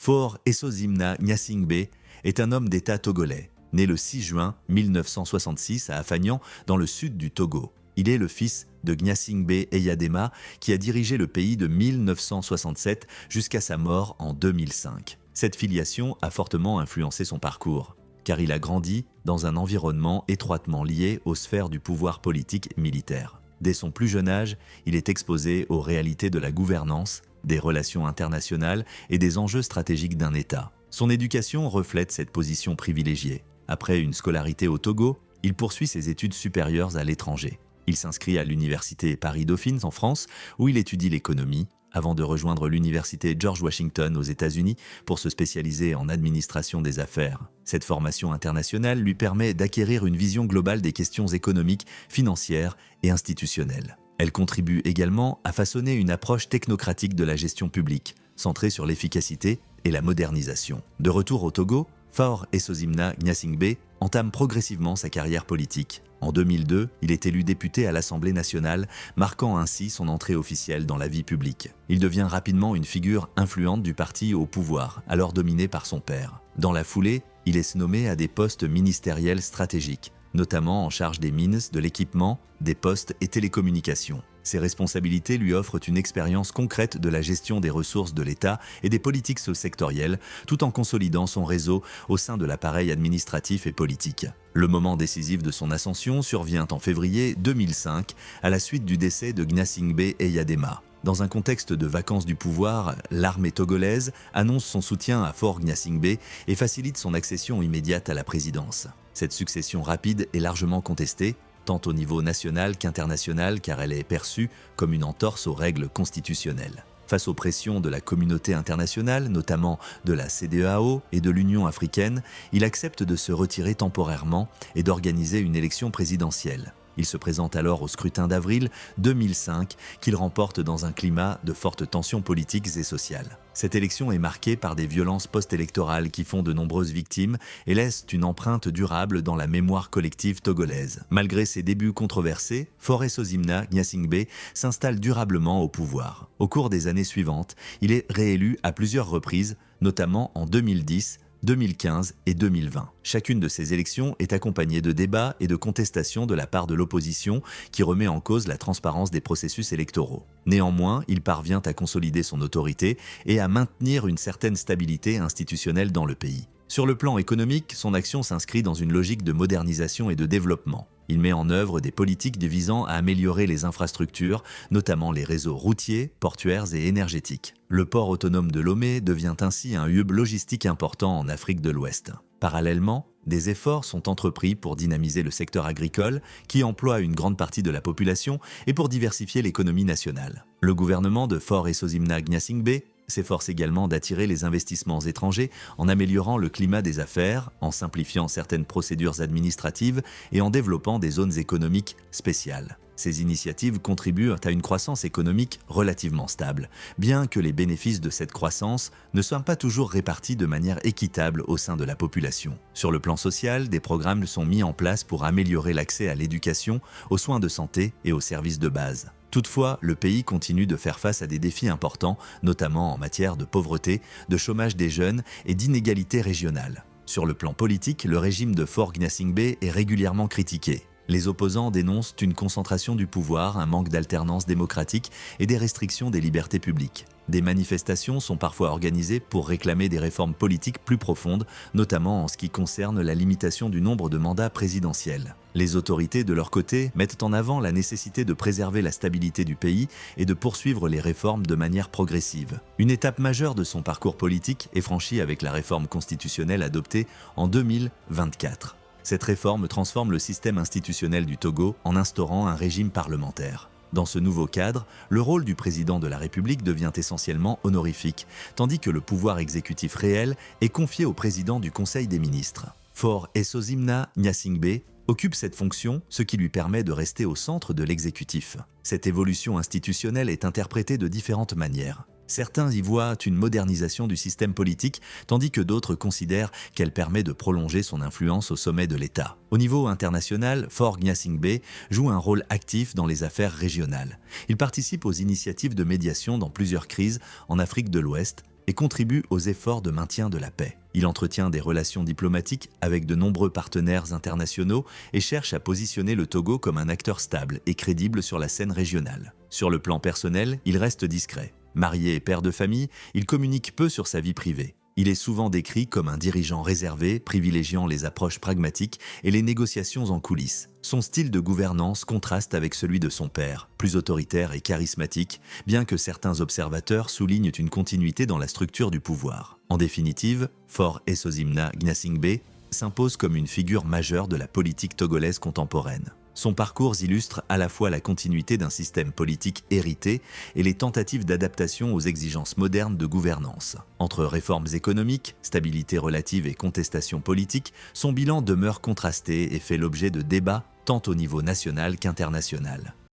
Faure Esozimna Gnassingbé est un homme d'État togolais, né le 6 juin 1966 à Afagnan, dans le sud du Togo. Il est le fils de Gnassingbé Eyadema, qui a dirigé le pays de 1967 jusqu'à sa mort en 2005. Cette filiation a fortement influencé son parcours, car il a grandi dans un environnement étroitement lié aux sphères du pouvoir politique et militaire. Dès son plus jeune âge, il est exposé aux réalités de la gouvernance, des relations internationales et des enjeux stratégiques d'un État. Son éducation reflète cette position privilégiée. Après une scolarité au Togo, il poursuit ses études supérieures à l'étranger. Il s'inscrit à l'université Paris-Dauphine en France, où il étudie l'économie, avant de rejoindre l'université George Washington aux États-Unis pour se spécialiser en administration des affaires. Cette formation internationale lui permet d'acquérir une vision globale des questions économiques, financières et institutionnelles. Elle contribue également à façonner une approche technocratique de la gestion publique, centrée sur l'efficacité et la modernisation. De retour au Togo, Faure Esozimna Gnassingbé entame progressivement sa carrière politique. En 2002, il est élu député à l'Assemblée nationale, marquant ainsi son entrée officielle dans la vie publique. Il devient rapidement une figure influente du parti au pouvoir, alors dominé par son père. Dans la foulée, il est nommé à des postes ministériels stratégiques, notamment en charge des mines, de l'équipement, des postes et télécommunications. Ses responsabilités lui offrent une expérience concrète de la gestion des ressources de l'État et des politiques sectorielles, tout en consolidant son réseau au sein de l'appareil administratif et politique. Le moment décisif de son ascension survient en février 2005, à la suite du décès de Gnassingbé Eyadema. Dans un contexte de vacances du pouvoir, l'armée togolaise annonce son soutien à Faure Gnassingbé et facilite son accession immédiate à la présidence. Cette succession rapide est largement contestée, tant au niveau national qu'international, car elle est perçue comme une entorse aux règles constitutionnelles. Face aux pressions de la communauté internationale, notamment de la CEDEAO et de l'Union africaine, il accepte de se retirer temporairement et d'organiser une élection présidentielle. Il se présente alors au scrutin d'avril 2005 qu'il remporte dans un climat de fortes tensions politiques et sociales. Cette élection est marquée par des violences post-électorales qui font de nombreuses victimes et laissent une empreinte durable dans la mémoire collective togolaise. Malgré ses débuts controversés, Faure Esozimna Gnassingbé s'installe durablement au pouvoir. Au cours des années suivantes, il est réélu à plusieurs reprises, notamment en 2010, 2015 et 2020. Chacune de ces élections est accompagnée de débats et de contestations de la part de l'opposition qui remet en cause la transparence des processus électoraux. Néanmoins, il parvient à consolider son autorité et à maintenir une certaine stabilité institutionnelle dans le pays. Sur le plan économique, son action s'inscrit dans une logique de modernisation et de développement. Il met en œuvre des politiques visant à améliorer les infrastructures, notamment les réseaux routiers, portuaires et énergétiques. Le port autonome de Lomé devient ainsi un hub logistique important en Afrique de l'Ouest. Parallèlement, des efforts sont entrepris pour dynamiser le secteur agricole, qui emploie une grande partie de la population, et pour diversifier l'économie nationale. Le gouvernement de Faure Esozimna Gnassingbé s'efforce également d'attirer les investissements étrangers en améliorant le climat des affaires, en simplifiant certaines procédures administratives et en développant des zones économiques spéciales. Ces initiatives contribuent à une croissance économique relativement stable, bien que les bénéfices de cette croissance ne soient pas toujours répartis de manière équitable au sein de la population. Sur le plan social, des programmes sont mis en place pour améliorer l'accès à l'éducation, aux soins de santé et aux services de base. Toutefois, le pays continue de faire face à des défis importants, notamment en matière de pauvreté, de chômage des jeunes et d'inégalités régionales. Sur le plan politique, le régime de Faure Gnassingbé est régulièrement critiqué. Les opposants dénoncent une concentration du pouvoir, un manque d'alternance démocratique et des restrictions des libertés publiques. Des manifestations sont parfois organisées pour réclamer des réformes politiques plus profondes, notamment en ce qui concerne la limitation du nombre de mandats présidentiels. Les autorités, de leur côté, mettent en avant la nécessité de préserver la stabilité du pays et de poursuivre les réformes de manière progressive. Une étape majeure de son parcours politique est franchie avec la réforme constitutionnelle adoptée en 2024. Cette réforme transforme le système institutionnel du Togo en instaurant un régime parlementaire. Dans ce nouveau cadre, le rôle du président de la République devient essentiellement honorifique, tandis que le pouvoir exécutif réel est confié au président du Conseil des ministres. Faure Esozimna Gnassingbé occupe cette fonction, ce qui lui permet de rester au centre de l'exécutif. Cette évolution institutionnelle est interprétée de différentes manières. Certains y voient une modernisation du système politique, tandis que d'autres considèrent qu'elle permet de prolonger son influence au sommet de l'État. Au niveau international, Faure Gnassingbé joue un rôle actif dans les affaires régionales. Il participe aux initiatives de médiation dans plusieurs crises en Afrique de l'Ouest, et contribue aux efforts de maintien de la paix. Il entretient des relations diplomatiques avec de nombreux partenaires internationaux et cherche à positionner le Togo comme un acteur stable et crédible sur la scène régionale. Sur le plan personnel, il reste discret. Marié et père de famille, il communique peu sur sa vie privée. Il est souvent décrit comme un dirigeant réservé, privilégiant les approches pragmatiques et les négociations en coulisses. Son style de gouvernance contraste avec celui de son père, plus autoritaire et charismatique, bien que certains observateurs soulignent une continuité dans la structure du pouvoir. En définitive, Faure Esozimna Gnassingbé s'impose comme une figure majeure de la politique togolaise contemporaine. Son parcours illustre à la fois la continuité d'un système politique hérité et les tentatives d'adaptation aux exigences modernes de gouvernance. Entre réformes économiques, stabilité relative et contestation politique, son bilan demeure contrasté et fait l'objet de débats tant au niveau national qu'international.